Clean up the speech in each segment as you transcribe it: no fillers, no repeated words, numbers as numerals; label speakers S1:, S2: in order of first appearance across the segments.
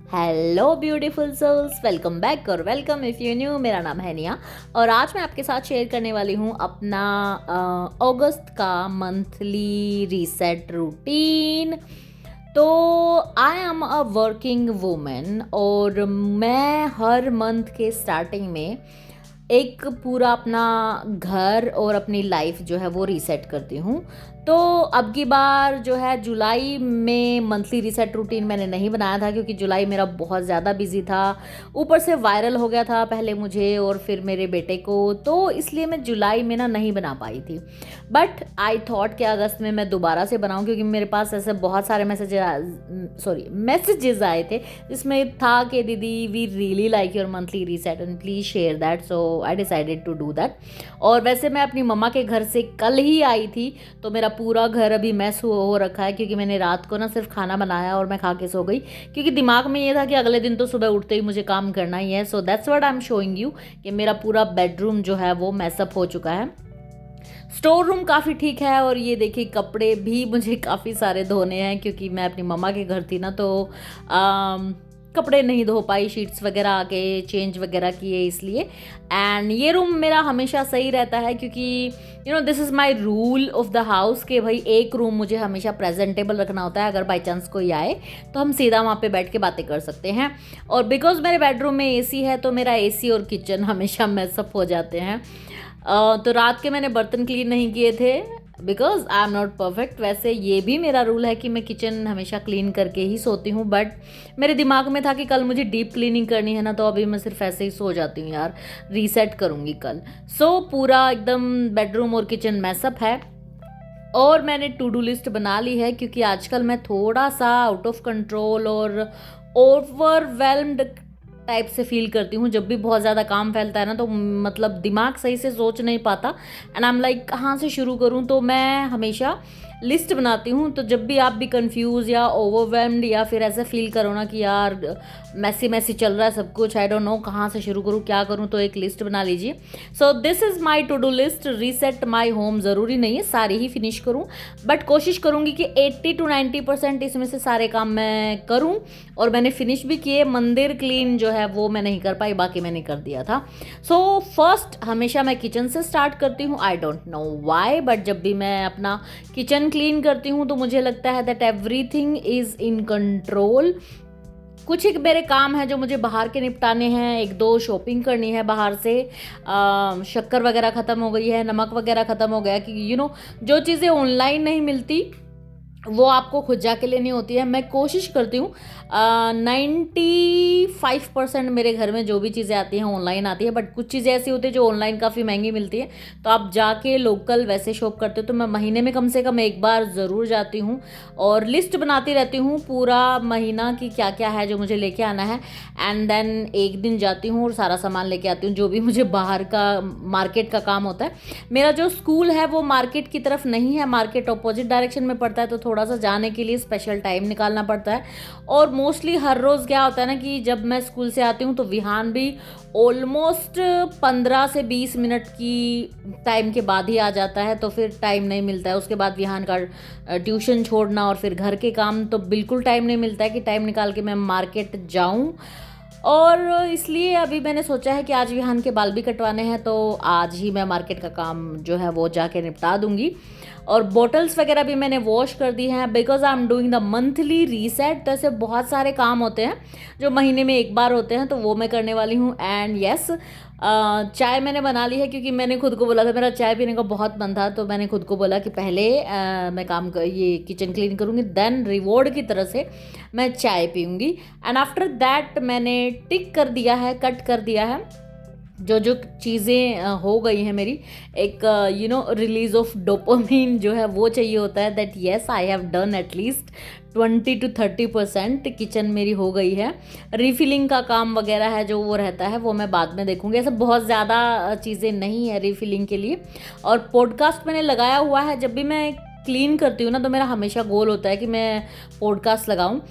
S1: Hello beautiful souls, welcome back और welcome if you new. मेरा नाम है निया और आज मैं आपके साथ शेयर करने वाली हूँ अपना अगस्त का मंथली रीसेट रूटीन। तो I am a working women और मैं हर मंथ के स्टार्टिंग में एक पूरा अपना घर और अपनी लाइफ जो है वो रीसेट करती हूँ। तो अब की बार जो है जुलाई में मंथली रीसेट रूटीन मैंने नहीं बनाया था क्योंकि जुलाई मेरा बहुत ज़्यादा बिजी था। ऊपर से वायरल हो गया था पहले मुझे और फिर मेरे बेटे को, तो इसलिए मैं जुलाई में ना नहीं बना पाई थी। बट आई थॉट कि अगस्त में मैं दोबारा से बनाऊं क्योंकि मेरे पास ऐसे बहुत सारे मैसेजेस आए थे जिसमें था कि दीदी we really like your monthly reset and please share that, so I decided to do that. और वैसे मैं अपनी मम्मा के घर से कल ही आई थी तो मेरा पूरा घर अभी मैस हो रखा है क्योंकि मैंने रात को ना सिर्फ खाना बनाया और मैं खा के सो गई क्योंकि दिमाग में ये था कि अगले दिन तो सुबह उठते ही मुझे काम करना ही है। So that's what I am showing you कि मेरा पूरा बेडरूम जो है वो मैसअप हो चुका है। स्टोर रूम काफ़ी ठीक है और ये देखिए कपड़े भी मुझे काफ़ी सारे धोने हैं क्योंकि मैं अपनी मम्मा के घर थी ना, तो कपड़े नहीं धो पाई, शीट्स वगैरह आके चेंज वगैरह किए इसलिए। एंड ये रूम मेरा हमेशा सही रहता है क्योंकि you know this is my rule of the house कि भाई एक रूम मुझे हमेशा प्रेजेंटेबल रखना होता है। अगर बाई चांस कोई आए तो हम सीधा वहाँ पे बैठ के बातें कर सकते हैं। और बिकॉज मेरे बेडरूम में एसी है तो मेरा एसी और किचन हमेशा मैसअप हो जाते हैं। तो रात के मैंने बर्तन क्लीन नहीं किए थे because I am not perfect. वैसे ये भी मेरा रूल है कि मैं किचन हमेशा क्लीन करके ही सोती हूँ, बट मेरे दिमाग में था कि कल मुझे डीप क्लीनिंग करनी है ना, तो अभी मैं सिर्फ ऐसे ही सो जाती हूँ यार, रीसेट करूँगी कल। सो पूरा एकदम बेडरूम और किचन मैसअप है और मैंने टू डू लिस्ट बना ली है क्योंकि आजकल मैं थोड़ा सा आउट ऑफ कंट्रोल और ओवरवेल्म्ड टाइप से फील करती हूँ। जब भी बहुत ज़्यादा काम फैलता है ना तो मतलब दिमाग सही से सोच नहीं पाता एंड आई एम लाइक कहाँ से शुरू करूँ। तो मैं हमेशा लिस्ट बनाती हूँ। तो जब भी आप भी कंफ्यूज या ओवरवेल्म्ड या फिर ऐसा फील करो ना कि यार मैसी मैसी चल रहा है सब कुछ, आई डोंट नो कहाँ से शुरू करूँ क्या करूँ, तो एक लिस्ट बना लीजिए। So this is my to do list. Reset my home ज़रूरी नहीं है सारी ही फिनिश करूँ, बट कोशिश करूँगी कि 80 to 90% इसमें से सारे काम मैं करूँ और मैंने फिनिश भी किए। मंदिर क्लीन जो है वो मैं नहीं कर पाई, बाकी मैंने कर दिया था। सो फर्स्ट हमेशा मैं किचन से स्टार्ट करती हूँ। I don't know why, but जब भी मैं अपना किचन क्लीन करती हूँ तो मुझे लगता है that everything is in control. कुछ एक मेरे काम हैं जो मुझे बाहर के निपटाने हैं, एक दो शॉपिंग करनी है बाहर से। शक्कर वगैरह ख़त्म हो गई है, नमक वगैरह ख़त्म हो गया कि यू नो जो चीज़ें ऑनलाइन नहीं मिलती वो आपको खुद जाके लेनी होती है। मैं कोशिश करती हूँ 95% मेरे घर में जो भी चीज़ें आती हैं ऑनलाइन आती है, बट कुछ चीज़ें ऐसी होती है जो ऑनलाइन काफ़ी महंगी मिलती है तो आप जाके लोकल वैसे शॉप करते हो। तो मैं महीने में कम से कम एक बार ज़रूर जाती हूँ और लिस्ट बनाती रहती हूँ पूरा महीना कि क्या क्या है जो मुझे लेके आना है। एंड देन एक दिन जाती हूँ और सारा सामान लेके आती हूँ जो भी मुझे बाहर का मार्केट का काम होता है। मेरा जो स्कूल है वो मार्केट की तरफ नहीं है, मार्केट अपोजिट डायरेक्शन में पड़ता है, तो थोड़ा सा जाने के लिए स्पेशल टाइम निकालना पड़ता है। और मोस्टली हर रोज़ क्या होता है ना कि जब मैं स्कूल से आती हूँ तो विहान भी ऑलमोस्ट 15 से 20 मिनट की टाइम के बाद ही आ जाता है, तो फिर टाइम नहीं मिलता है। उसके बाद विहान का ट्यूशन छोड़ना और फिर घर के काम, तो बिल्कुल टाइम नहीं मिलता है कि टाइम निकाल के मैं मार्केट जाऊँ। और इसलिए अभी मैंने सोचा है कि आज विहान के बाल भी कटवाने हैं तो आज ही मैं मार्केट का काम जो है वो जाके निपटा दूंगी। और बॉटल्स वगैरह भी मैंने वॉश कर दी हैं because I am doing the monthly reset. तो ऐसे बहुत सारे काम होते हैं जो महीने में एक बार होते हैं तो वो मैं करने वाली हूँ। एंड येस, चाय मैंने बना ली है क्योंकि मैंने खुद को बोला था, मेरा चाय पीने का बहुत मन था, तो मैंने खुद को बोला कि पहले मैं ये किचन क्लीन करूँगी, देन रिवॉर्ड की तरह से मैं चाय पीऊँगी। एंड आफ्टर दैट मैंने टिक कर दिया है, कट कर दिया है जो जो चीज़ें हो गई हैं मेरी। एक you know release of dopamine जो है वो चाहिए होता है, that yes I have done at least 20 to 30%। Kitchen मेरी हो गई है। रीफिलिंग का काम वगैरह है जो वो रहता है वो मैं बाद में देखूँगी। ऐसा बहुत ज़्यादा चीज़ें नहीं है रीफिलिंग के लिए। और पॉडकास्ट मैंने लगाया हुआ है, जब भी मैं क्लीन करती हूँ ना तो मेरा हमेशा गोल होता है कि मैं पॉडकास्ट लगाऊँ।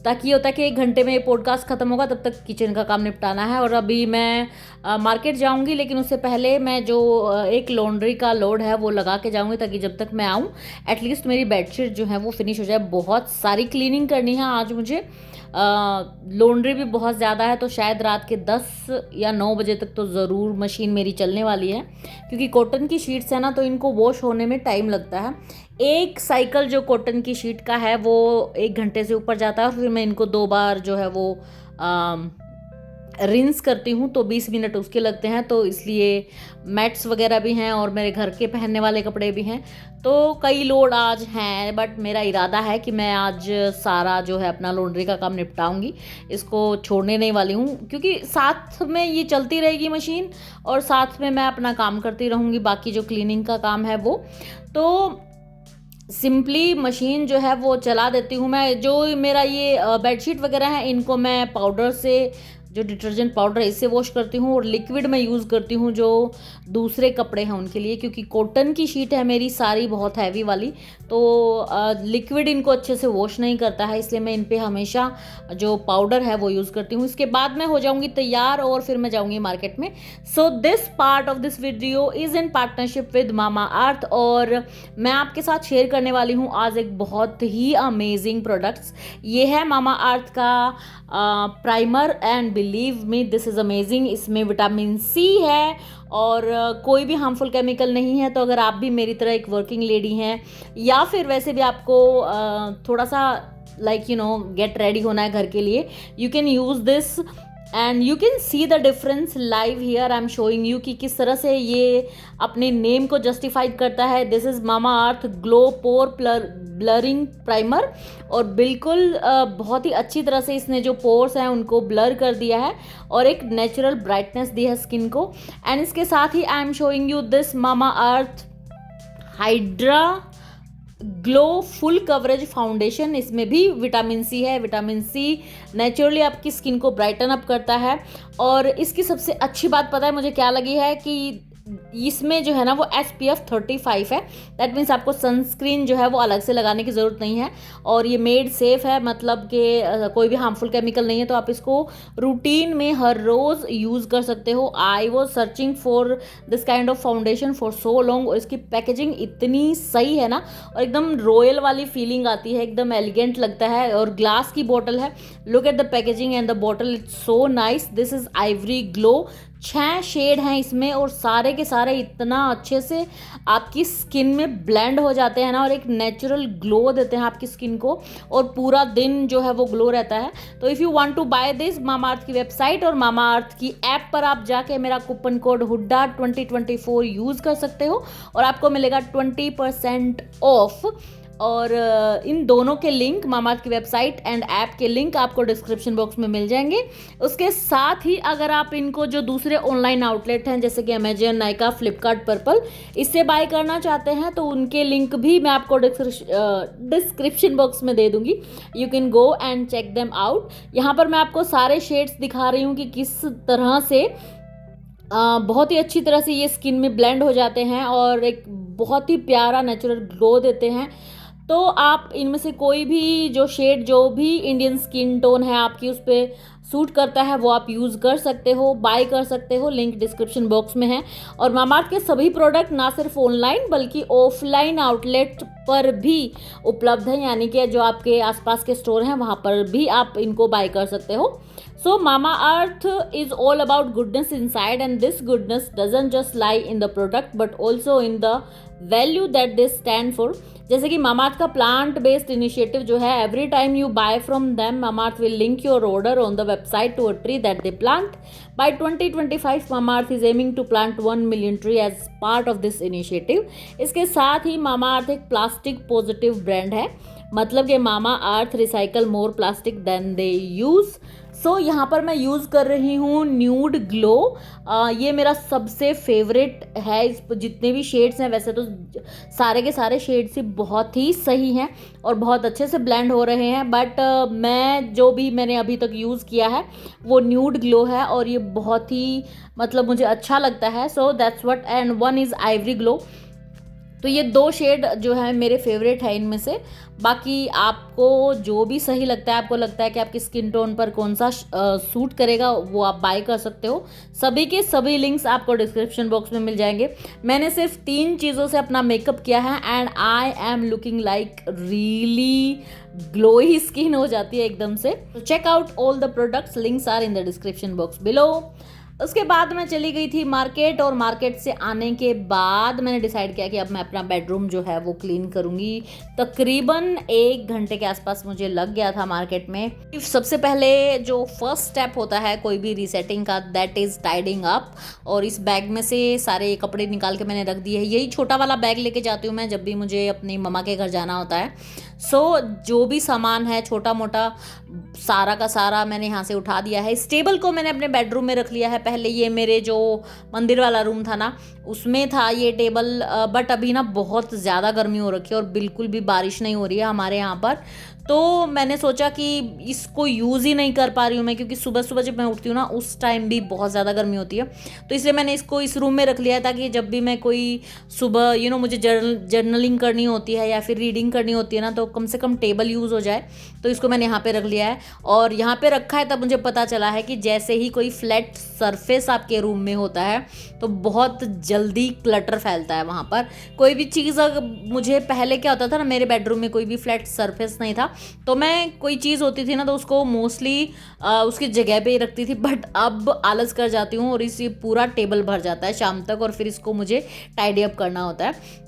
S1: ताकि ये होता है कि 1 घंटे में ये पॉडकास्ट ख़त्म होगा, तब तक किचन का काम निपटाना है। और अभी मैं मार्केट जाऊंगी, लेकिन उससे पहले मैं जो एक लॉन्ड्री का लोड है वो लगा के जाऊंगी, ताकि जब तक मैं आऊँ एटलीस्ट मेरी बेडशीट जो है वो फिनिश हो जाए। बहुत सारी क्लीनिंग करनी है आज मुझे, लॉन्ड्री भी बहुत ज़्यादा है, तो शायद रात के 10 या 9 बजे तक तो ज़रूर मशीन मेरी चलने वाली है, क्योंकि कॉटन की शीट्स है ना, तो इनको वॉश होने में टाइम लगता है। एक साइकिल जो कॉटन की शीट का है वो 1 घंटे से ऊपर जाता है, और फिर मैं इनको 2 बार जो है वो रिंस करती हूँ, तो 20 मिनट उसके लगते हैं। तो इसलिए मैट्स वगैरह भी हैं और मेरे घर के पहनने वाले कपड़े भी हैं, तो कई लोड आज हैं। बट मेरा इरादा है कि मैं आज सारा जो है अपना लॉन्ड्री का काम निपटाऊंगी, इसको छोड़ने नहीं वाली हूँ, क्योंकि साथ में ये चलती रहेगी मशीन और साथ में मैं अपना काम करती रहूँगी, बाकी जो क्लीनिंग का काम है वो। तो सिंपली मशीन जो है वो चला देती हूँ मैं। जो मेरा ये बेडशीट वगैरह है, इनको मैं पाउडर से, जो डिटर्जेंट पाउडर है इससे वॉश करती हूँ, और लिक्विड मैं यूज़ करती हूँ जो दूसरे कपड़े हैं उनके लिए, क्योंकि कॉटन की शीट है मेरी सारी बहुत हैवी वाली, तो लिक्विड इनको अच्छे से वॉश नहीं करता है, इसलिए मैं इन पे हमेशा जो पाउडर है वो यूज़ करती हूँ। इसके बाद मैं हो जाऊँगी तैयार और फिर मैं जाऊँगी मार्केट में। So this part of this video is in partnership with Mamaearth, और मैं आपके साथ शेयर करने वाली हूँ आज एक बहुत ही अमेजिंग प्रोडक्ट्स। ये है मामा अर्थ का primer, and believe me this is amazing. इसमें विटामिन सी है और कोई भी हार्मफुल केमिकल नहीं है। तो अगर आप भी मेरी तरह एक वर्किंग लेडी हैं, या फिर वैसे भी आपको थोड़ा सा लाइक गेट रेडी होना है घर के लिए, you can use this and you can see the difference live here. I am showing you कि किस तरह से ये अपने नेम को जस्टिफाइड करता है। This is Mamaearth glow pore blurring primer, और बिल्कुल बहुत ही अच्छी तरह से इसने जो पोर्स हैं उनको ब्लर कर दिया है और एक नेचुरल ब्राइटनेस दी है स्किन को। एंड इसके साथ ही I am showing you this Mamaearth hydra glow full coverage foundation. इसमें भी विटामिन सी है। विटामिन सी नेचुरली आपकी स्किन को ब्राइटन अप करता है। और इसकी सबसे अच्छी बात पता है मुझे क्या लगी है, कि इसमें जो है ना वो SPF 35 है। दैट मीन्स आपको सनस्क्रीन जो है वो अलग से लगाने की ज़रूरत नहीं है, और ये मेड सेफ़ है, मतलब कि कोई भी हार्मफुल केमिकल नहीं है। तो आप इसको रूटीन में हर रोज़ यूज़ कर सकते हो। I was searching for this kind of foundation for so long, और इसकी पैकेजिंग इतनी सही है ना, और एकदम रॉयल वाली फीलिंग आती है, एकदम एलिगेंट लगता है। और ग्लास की बोतल है, look at the packaging and the बोतल, it's so nice. This is ivory glow. 6 shade हैं इसमें, और सारे के सारे इतना अच्छे से आपकी स्किन में ब्लेंड हो जाते हैं ना, और एक नेचुरल ग्लो देते हैं आपकी स्किन को, और पूरा दिन जो है वो ग्लो रहता है। तो if you want to buy this, Mamaearth की वेबसाइट और मामा अर्थ की ऐप पर आप जाके मेरा कूपन कोड हुड्डा 2024 यूज़ कर सकते हो, और आपको मिलेगा 20% ऑफ। और इन दोनों के लिंक, मामा अर्थ की वेबसाइट एंड ऐप के लिंक आपको डिस्क्रिप्शन बॉक्स में मिल जाएंगे। उसके साथ ही अगर आप इनको जो दूसरे ऑनलाइन आउटलेट हैं जैसे कि अमेजन, नाइका, फ्लिपकार्ट, पर्पल, इससे बाय करना चाहते हैं तो उनके लिंक भी मैं आपको डिस्क्रिप्शन बॉक्स में दे दूंगी। You can go and check them out. यहाँ पर मैं आपको सारे शेड्स दिखा रही हूँ कि किस तरह से बहुत ही अच्छी तरह से ये स्किन में ब्लेंड हो जाते हैं और एक बहुत ही प्यारा नेचुरल ग्लो देते हैं। तो आप इनमें से कोई भी जो शेड, जो भी इंडियन स्किन टोन है आपकी, उस पर सूट करता है वो आप यूज़ कर सकते हो, बाय कर सकते हो। लिंक डिस्क्रिप्शन बॉक्स में है। और मामाअर्थ के सभी प्रोडक्ट ना सिर्फ ऑनलाइन बल्कि ऑफलाइन आउटलेट पर भी उपलब्ध हैं, यानी कि जो आपके आसपास के स्टोर हैं वहाँ पर भी आप इनको बाय कर सकते हो। So Mamaearth is all about goodness inside, and this goodness doesn't just lie in the product but also in the value that they stand for. जैसे कि मामाअर्थ का प्लांट बेस्ड इनिशिएटिव जो है, every time you buy from them, Mamaearth will link your order on the website to a tree that they plant. By 2025 Mamaearth is aiming to plant 1 million tree as part of this initiative. इसके साथ ही Mamaearth एक plastic positive brand है, मतलब कि Mamaearth recycle more plastic than they use. So यहाँ पर मैं यूज़ कर रही हूँ न्यूड ग्लो। ये मेरा सबसे फेवरेट है। इस जितने भी शेड्स हैं, वैसे तो सारे के सारे शेड्स ही बहुत ही सही हैं और बहुत अच्छे से ब्लेंड हो रहे हैं, बट मैं जो भी मैंने अभी तक यूज़ किया है वो न्यूड ग्लो है और ये बहुत ही मतलब मुझे अच्छा लगता है। So that's what. And one is ivory glow. तो ये 2 शेड जो है मेरे फेवरेट है इनमें से। बाकी आपको जो भी सही लगता है, आपको लगता है कि आपकी स्किन टोन पर कौन सा सूट करेगा, वो आप बाय कर सकते हो। सभी के सभी लिंक्स आपको डिस्क्रिप्शन बॉक्स में मिल जाएंगे। मैंने सिर्फ 3 चीज़ों से अपना मेकअप किया है and I am looking like really glowy skin हो जाती है एकदम से। तो check out all the products, links are in the description box below. उसके बाद मैं चली गई थी मार्केट, और मार्केट से आने के बाद मैंने डिसाइड किया कि अब मैं अपना बेडरूम जो है वो क्लीन करूँगी। तकरीबन 1 घंटे के आसपास मुझे लग गया था मार्केट में। सबसे पहले जो फर्स्ट स्टेप होता है कोई भी रीसेटिंग का, दैट इज़ टाइडिंग अप। और इस बैग में से सारे कपड़े निकाल के मैंने रख दिए है। यही छोटा वाला बैग लेके जाती हूँ मैं जब भी मुझे अपनी मम्मा के घर जाना होता है। जो भी सामान है छोटा मोटा सारा का सारा मैंने यहाँ से उठा दिया है। इस टेबल को मैंने अपने बेडरूम में रख लिया है। पहले ये मेरे जो मंदिर वाला रूम था ना, उसमें था ये टेबल, बट अभी ना बहुत ज़्यादा गर्मी हो रखी है और बिल्कुल भी बारिश नहीं हो रही है हमारे यहाँ पर। तो मैंने सोचा कि इसको यूज़ ही नहीं कर पा रही हूँ मैं, क्योंकि सुबह सुबह जब मैं उठती हूँ ना उस टाइम भी बहुत ज़्यादा गर्मी होती है। तो इसलिए मैंने इसको इस रूम में रख लिया है, ताकि जब भी मैं कोई सुबह मुझे जर्नलिंग करनी होती है या फिर रीडिंग करनी होती है ना, तो कम से कम टेबल यूज़ हो जाए। तो इसको मैंने यहाँ पे रख लिया है, और यहाँ पे रखा है तब मुझे पता चला है कि जैसे ही कोई फ्लैट सरफेस आपके रूम में होता है तो बहुत जल्दी क्लटर फैलता है वहाँ पर। कोई भी चीज़, अगर मुझे पहले क्या होता था ना, मेरे बेडरूम में कोई भी फ्लैट सरफेस नहीं था, तो मैं कोई चीज़ होती थी ना तो उसको मोस्टली उसकी जगह पे ही रखती थी। बट अब आलस कर जाती हूँ और इसी पूरा टेबल भर जाता है शाम तक, और फिर इसको मुझे टाइडी अप करना होता है।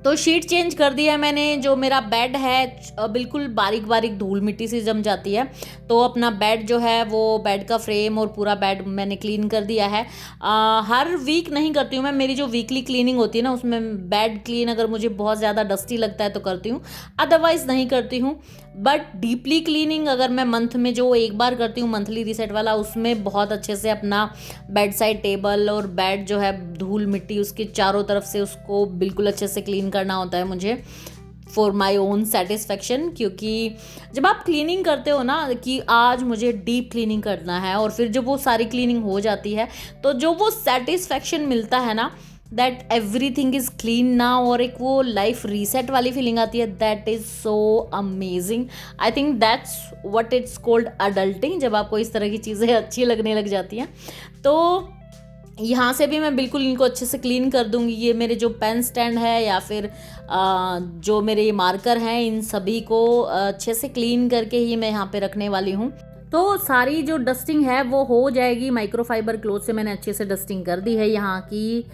S1: तो शीट चेंज कर दिया है मैंने। जो मेरा बेड है बिल्कुल बारीक बारीक धूल मिट्टी से जम जाती है, तो अपना बेड जो है वो बेड का फ्रेम और पूरा बेड मैंने क्लीन कर दिया है। हर वीक नहीं करती हूँ मैं, मेरी जो वीकली क्लीनिंग होती है ना उसमें बेड क्लीन अगर मुझे बहुत ज़्यादा डस्टी लगता है तो करती हूँ, अदरवाइज़ नहीं करती हूँ। बट डीपली क्लीनिंग अगर मैं मंथ में जो एक बार करती हूँ, मंथली रीसेट वाला, उसमें बहुत अच्छे से अपना बेड साइड टेबल और बेड जो है धूल मिट्टी उसके चारों तरफ से उसको बिल्कुल अच्छे से क्लीन करना होता है मुझे, फॉर माई ओन सेटिस्फेक्शन। क्योंकि जब आप क्लीनिंग करते हो ना कि आज मुझे डीप क्लीनिंग करना है, और फिर जब वो सारी क्लीनिंग हो जाती है तो जो वो सेटिस्फेक्शन मिलता है ना, that everything is clean now, और एक वो लाइफ रीसेट वाली फीलिंग आती है, that is so amazing. I think that's what it's called adulting, जब आपको इस तरह की चीज़ें अच्छी लगने लग जाती हैं। तो यहाँ से भी मैं बिल्कुल इनको अच्छे से क्लीन कर दूँगी। ये मेरे जो पेन स्टैंड है या फिर जो मेरे ये मार्कर हैं, इन सभी को अच्छे से क्लीन करके ही मैं यहाँ पे रखने वाली हूँ। तो सारी जो डस्टिंग है वो हो जाएगी। माइक्रोफाइबर क्लॉथ से मैंने अच्छे से डस्टिंग कर दी है यहाँ की।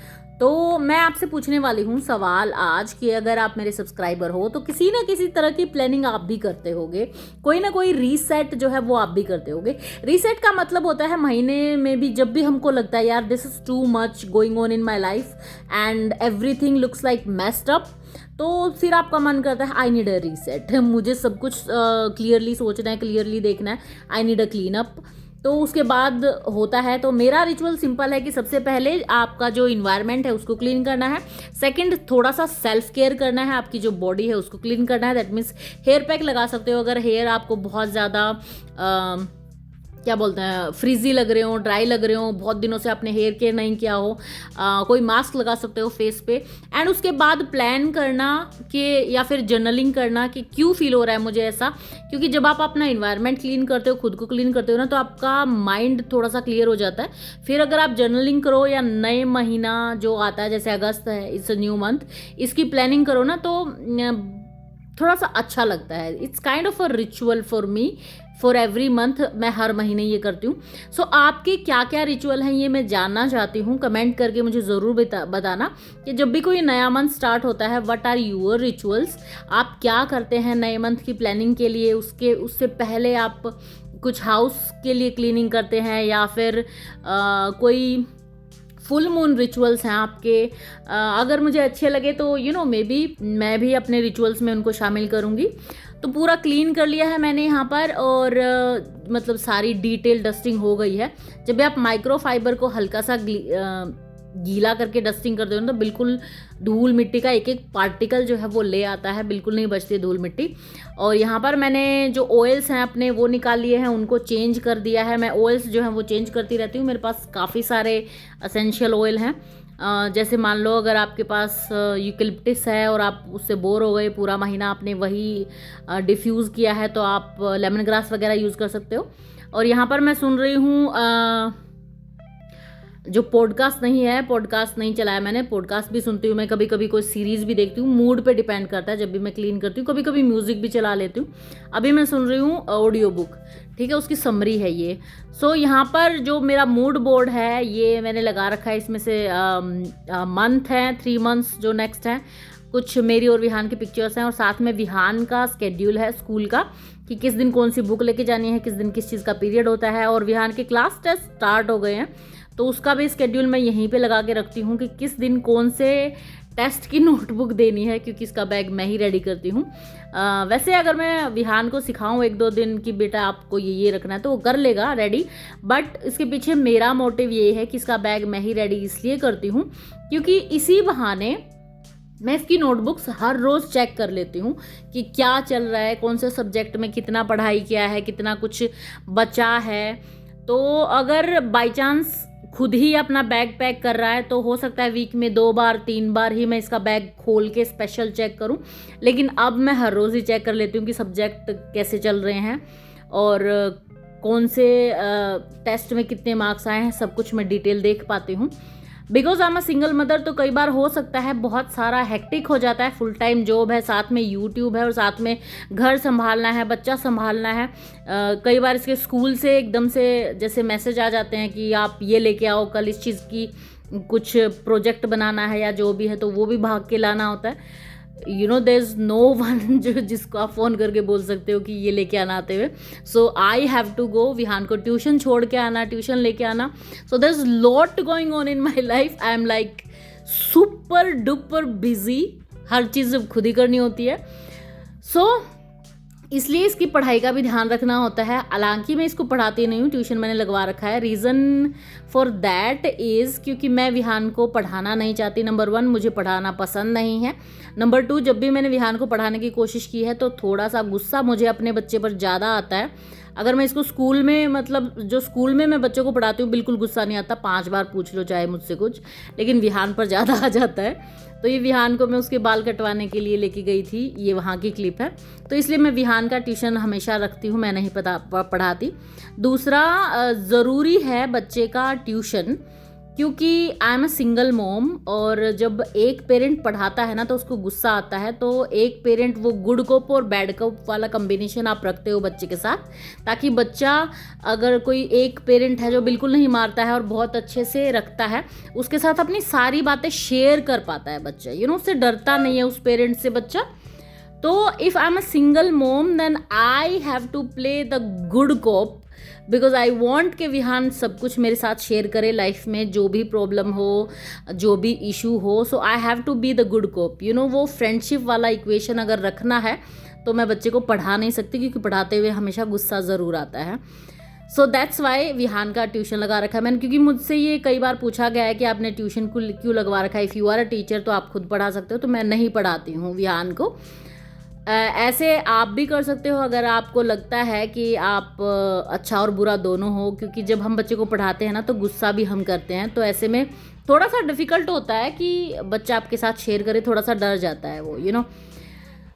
S1: तो मैं आपसे पूछने वाली हूँ सवाल आज कि अगर आप मेरे सब्सक्राइबर हो तो किसी ना किसी तरह की प्लानिंग आप भी करते होगे, कोई ना कोई रीसेट जो है वो आप भी करते होगे। रीसेट का मतलब होता है महीने में भी जब भी हमको लगता है यार this is too much going on in my life and everything looks like messed up, तो फिर आपका मन करता है आई नीड अ रीसेट, मुझे सब कुछ क्लियरली सोचना है, क्लियरली देखना है, I need a clean up. तो उसके बाद होता है, तो मेरा रिचुअल सिंपल है कि सबसे पहले आपका जो इन्वायरमेंट है उसको क्लीन करना है। सेकंड, थोड़ा सा सेल्फ केयर करना है, आपकी जो बॉडी है उसको क्लीन करना है। दैट मीन्स हेयर पैक लगा सकते हो अगर हेयर आपको बहुत ज़्यादा क्या बोलते हैं फ्रीजी लग रहे हो, ड्राई लग रहे हो, बहुत दिनों से आपने हेयर केयर नहीं किया हो, कोई मास्क लगा सकते हो फेस पे। एंड उसके बाद प्लान करना कि या फिर जर्नलिंग करना कि क्यों फील हो रहा है मुझे ऐसा, क्योंकि जब आप अपना इन्वायरमेंट क्लीन करते हो, खुद को क्लीन करते हो ना, तो आपका माइंड थोड़ा सा क्लियर हो जाता है। फिर अगर आप जर्नलिंग करो या नए महीना जो आता है जैसे अगस्त है, इट्स अ न्यू मंथ, इसकी प्लानिंग करो ना तो थोड़ा सा अच्छा लगता है। It's kind of a ritual for me, for every month मैं हर महीने ये करती हूँ। सो आपके क्या क्या रिचुअल हैं ये मैं जानना चाहती हूँ। कमेंट करके मुझे ज़रूर बताना कि जब भी कोई नया मंथ स्टार्ट होता है व्हाट आर योर रिचुअल्स, आप क्या करते हैं नए मंथ की प्लानिंग के लिए। उससे पहले आप कुछ हाउस के लिए क्लीनिंग करते हैं या फिर कोई फुल मून रिचुअल्स हैं आपके। अगर मुझे अच्छे लगे तो मे बी मैं भी अपने रिचुअल्स में उनको शामिल करूँगी। तो पूरा क्लीन कर लिया है मैंने यहाँ पर, और मतलब सारी डिटेल डस्टिंग हो गई है। जब भी आप माइक्रोफाइबर को हल्का सा गीला करके डस्टिंग करते हो ना, तो बिल्कुल धूल मिट्टी का एक एक पार्टिकल जो है वो ले आता है, बिल्कुल नहीं बचती धूल मिट्टी। और यहाँ पर मैंने जो ऑयल्स हैं अपने वो निकाल लिए हैं, उनको चेंज कर दिया है। मैं ऑयल्स जो हैं वो चेंज करती रहती हूँ, मेरे पास काफ़ी सारे असेंशियल ऑयल हैं। जैसे मान लो अगर आपके पास यूकलिप्टिस है और आप उससे बोर हो गए, पूरा महीना आपने वही डिफ्यूज़ किया है, तो आप लेमन ग्रास वगैरह यूज़ कर सकते हो। और यहाँ पर मैं सुन रही हूँ जो पॉडकास्ट नहीं चलाया मैंने, पॉडकास्ट भी सुनती हूँ मैं, कभी कभी कोई सीरीज़ भी देखती हूँ, मूड पे डिपेंड करता है। जब भी मैं क्लीन करती हूँ, कभी कभी म्यूज़िक भी चला लेती हूँ। अभी मैं सुन रही हूँ ऑडियो बुक, ठीक है, उसकी समरी है ये। सो यहाँ पर जो मेरा मूड बोर्ड है ये मैंने लगा रखा है, इसमें से मंथ हैं, 3 मंथ्स जो नेक्स्ट हैं, कुछ मेरी और विहान की पिक्चर्स हैं, और साथ में विहान का स्केड्यूल है स्कूल का कि किस दिन कौन सी बुक लेके जानी है, किस दिन किस चीज़ का पीरियड होता है। और विहान के क्लास टेस्ट स्टार्ट हो गए हैं, तो उसका भी स्केड्यूल मैं यहीं पे लगा के रखती हूँ कि किस दिन कौन से टेस्ट की नोटबुक देनी है, क्योंकि इसका बैग मैं ही रेडी करती हूँ। वैसे अगर मैं विहान को सिखाऊँ 1-2 दिन कि बेटा आपको ये रखना है, तो वो कर लेगा रेडी, बट इसके पीछे मेरा मोटिव ये है कि इसका बैग मैं ही रेडी इसलिए करती हूँ क्योंकि इसी बहाने मैं इसकी नोटबुक्स हर रोज़ चेक कर लेती हूँ कि क्या चल रहा है, कौन से सब्जेक्ट में कितना पढ़ाई किया है, कितना कुछ बचा है। तो अगर बाय चांस खुद ही अपना बैग पैक कर रहा है तो हो सकता है वीक में 2 बार 3 बार ही मैं इसका बैग खोल के स्पेशल चेक करूं, लेकिन अब मैं हर रोज़ ही चेक कर लेती हूँ कि सब्जेक्ट कैसे चल रहे हैं और कौन से टेस्ट में कितने मार्क्स आए हैं, सब कुछ मैं डिटेल देख पाती हूँ। Because I am a single mother, तो कई बार हो सकता है बहुत सारा हेक्टिक हो जाता है, फुल टाइम जॉब है, साथ में यूट्यूब है और साथ में घर संभालना है, बच्चा संभालना है। कई बार इसके स्कूल से एकदम से जैसे मैसेज आ जाते हैं कि आप ये लेके आओ, कल इस चीज़ की कुछ प्रोजेक्ट बनाना है या जो भी है, तो वो भी भाग के लाना होता है। You know there is no one जो जिसको आप फ़ोन करके बोल सकते हो कि ये लेके आना आते हुए। So I have to go, Vihan को ट्यूशन छोड़ के आना, ट्यूशन लेके आना। So there is lot going on in my life. I am like super duper busy, हर चीज़ खुद ही करनी होती है। सो इसलिए इसकी पढ़ाई का भी ध्यान रखना होता है। हालांकि मैं इसको पढ़ाती नहीं हूँ, ट्यूशन मैंने लगवा रखा है। रीज़न फॉर दैट इज़ क्योंकि मैं विहान को पढ़ाना नहीं चाहती। नंबर 1, मुझे पढ़ाना पसंद नहीं है। नंबर 2, जब भी मैंने विहान को पढ़ाने की कोशिश की है तो थोड़ा सा गुस्सा मुझे अपने बच्चे पर ज़्यादा आता है। अगर मैं इसको स्कूल में, मतलब जो स्कूल में मैं बच्चों को पढ़ाती हूँ, बिल्कुल गुस्सा नहीं आता, 5 बार पूछ लो चाहे मुझसे कुछ, लेकिन विहान पर ज़्यादा आ जाता है। तो ये विहान को मैं उसके बाल कटवाने के लिए लेके गई थी, ये वहाँ की क्लिप है। तो इसलिए मैं विहान का ट्यूशन हमेशा रखती हूँ, मैं नहीं पढ़ाती। दूसरा, ज़रूरी है बच्चे का ट्यूशन, क्योंकि आई एम अ सिंगल मॉम, और जब एक पेरेंट पढ़ाता है ना तो उसको गुस्सा आता है, तो एक पेरेंट वो गुड कप और बैड कप वाला कम्बिनेशन आप रखते हो बच्चे के साथ, ताकि बच्चा, अगर कोई एक पेरेंट है जो बिल्कुल नहीं मारता है और बहुत अच्छे से रखता है, उसके साथ अपनी सारी बातें शेयर कर पाता है बच्चा, यू नो, उससे डरता नहीं है उस पेरेंट से बच्चा। तो if I am a single mom then I have to play the good cop, because I want कि विहान सब कुछ मेरे साथ शेयर करे लाइफ में, जो भी प्रॉब्लम हो, जो भी इशू हो। So I have to be the good cop, you know. वो फ्रेंडशिप वाला इक्वेशन अगर रखना है तो मैं बच्चे को पढ़ा नहीं सकती, क्योंकि पढ़ाते हुए हमेशा गुस्सा ज़रूर आता है। सो दैट्स वाई विहान का ट्यूशन लगा रखा है मैंने, क्योंकि मुझसे ये कई बार पूछा गया है कि आपने ट्यूशन को क्यों लगवा रखा है। If you are a teacher तो आप खुद पढ़ा सकते हो, तो मैं नहीं पढ़ाती हूँ विहान को। ऐसे आप भी कर सकते हो अगर आपको लगता है कि आप अच्छा और बुरा दोनों हो, क्योंकि जब हम बच्चे को पढ़ाते हैं ना तो गुस्सा भी हम करते हैं, तो ऐसे में थोड़ा सा डिफ़िकल्ट होता है कि बच्चा आपके साथ शेयर करे, थोड़ा सा डर जाता है वो, यू नो।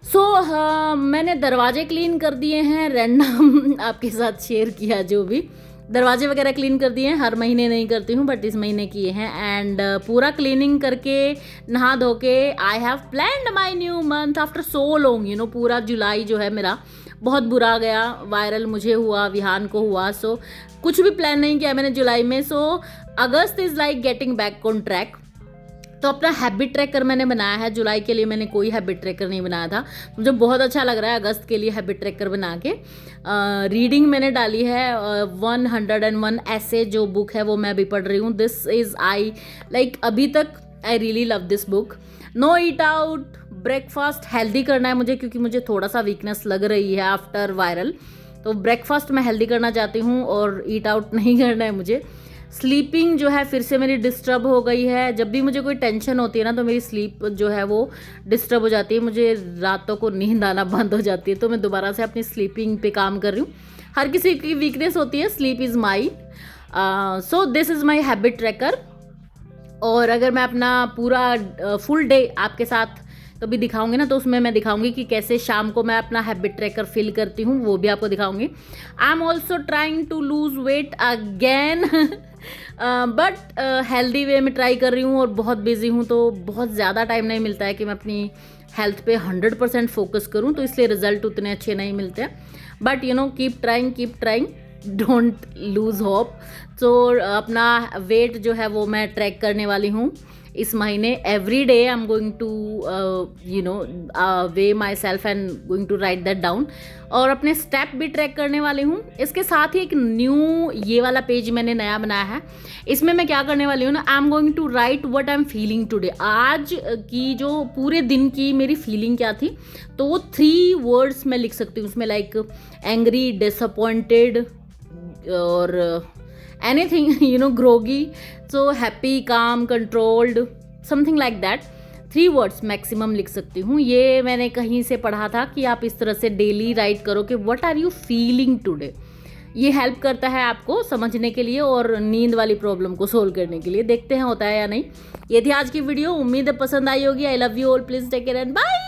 S1: सो मैंने दरवाजे क्लीन कर दिए हैं, रैंडम आपके साथ शेयर किया, जो भी दरवाजे वगैरह क्लीन कर दिए हैं। हर महीने नहीं करती हूँ, बट इस महीने किए हैं। एंड पूरा क्लीनिंग करके, नहा धो के, I have planned my new month after so long, you know. पूरा जुलाई जो है मेरा बहुत बुरा गया, वायरल मुझे हुआ, विहान को हुआ। सो कुछ भी प्लान नहीं किया मैंने जुलाई में। So August is like getting back on track. तो अपना हैबिट ट्रैकर मैंने बनाया है। जुलाई के लिए मैंने कोई हैबिट ट्रैकर नहीं बनाया था, मुझे बहुत अच्छा लग रहा है अगस्त के लिए हैबिट ट्रैकर बना के। रीडिंग मैंने डाली है 101 ऐसे जो बुक है वो मैं अभी पढ़ रही हूँ। दिस इज़ आई लाइक, अभी तक I really love this book. No eat out, breakfast healthy करना है मुझे, क्योंकि मुझे थोड़ा सा वीकनेस लग रही है आफ्टर वायरल। तो ब्रेकफास्ट मैं हेल्दी करना चाहती हूँ और ईट आउट नहीं करना है मुझे। स्लीपिंग जो है फिर से मेरी डिस्टर्ब हो गई है। जब भी मुझे कोई टेंशन होती है ना तो मेरी स्लीप जो है वो डिस्टर्ब हो जाती है, मुझे रातों को नींद आना बंद हो जाती है। तो मैं दोबारा से अपनी स्लीपिंग पे काम कर रही हूँ। हर किसी की वीकनेस होती है, sleep is my. So this is my habit tracker. और अगर मैं अपना पूरा फुल डे आपके साथ कभी दिखाऊंगी ना, तो उसमें मैं दिखाऊंगी कि कैसे शाम को मैं अपना हैबिट ट्रैकर फिल करती हूँ, वो भी आपको दिखाऊंगी। I am also trying to lose weight again, but healthy way में ट्राई कर रही हूँ, और बहुत बिजी हूँ तो बहुत ज़्यादा टाइम नहीं मिलता है कि मैं अपनी हेल्थ पे 100% फोकस करूँ, तो इसलिए रिजल्ट उतने अच्छे नहीं मिलते हैं। But you know, keep trying, don't lose hope. तो अपना वेट जो है वो मैं ट्रैक करने वाली हूँ इस महीने। Every day I am going to you know weigh myself and going to write that down, और अपने स्टेप भी ट्रैक करने वाली हूँ। इसके साथ ही एक न्यू ये वाला पेज मैंने नया बनाया है, इसमें मैं क्या करने वाली हूँ ना, I am going to write what I am feeling today. आज की जो पूरे दिन की मेरी फीलिंग क्या थी, तो वो 3 वर्ड्स मैं लिख सकती हूँ उसमें, लाइक एंग्री, डिसअपॉइंटेड और anything, you know, groggy, so happy, calm, controlled, something like that। 3 words maximum लिख सकती हूँ। ये मैंने कहीं से पढ़ा था कि आप इस तरह से डेली राइट करो कि what are you feeling today. ये हेल्प करता है आपको समझने के लिए और नींद वाली प्रॉब्लम को सोल्व करने के लिए। देखते हैं होता है या नहीं। ये थी आज की वीडियो, उम्मीद है पसंद आई होगी। I love you all, please take care and bye.